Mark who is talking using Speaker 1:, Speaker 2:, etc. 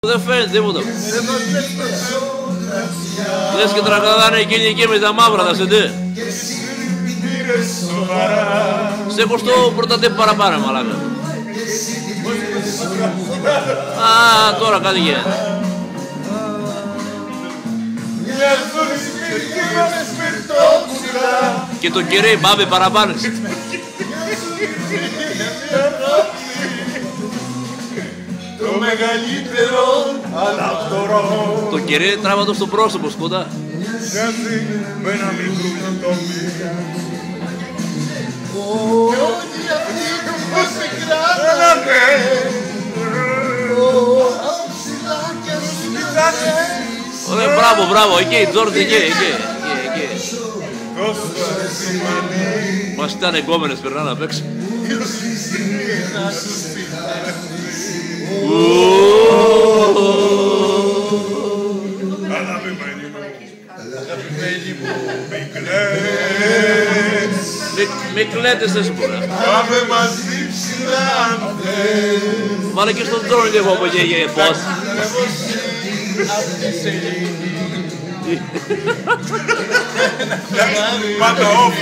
Speaker 1: Δεν φαίνεται τίποτα. Λες και τραγουδάνε εκείνοι εκεί με τα μαύρα τα σεντέ. Σε κοστό πρωτατέ παραπάνω μαλάκα. Α, τώρα κάτι γίνεται. Και το κερί πάμε παραπάνω.
Speaker 2: Το μεγαλύτερο αναυτορό.
Speaker 1: Το κερί τράβα το στο πρόσωπο σκοτά.
Speaker 2: Μοιάζει με ένα μικρό τομέα. Όχι αυτή που σε κράτανε. Ψηλά και ψηλά.
Speaker 1: Ωραία, μπράβο, μπράβο, εκεί, Τζόρτζ, εκεί. Μας ήταν εγκόμενες, περνάνε απ' έξω. Μη κλαίτες, δεν σου πω.
Speaker 2: Πάμε μαζί ψηλά αν θες.
Speaker 1: Βάλε και στον Τζόρτζ λίγο από εκεί, πώς.
Speaker 2: Πάντα off.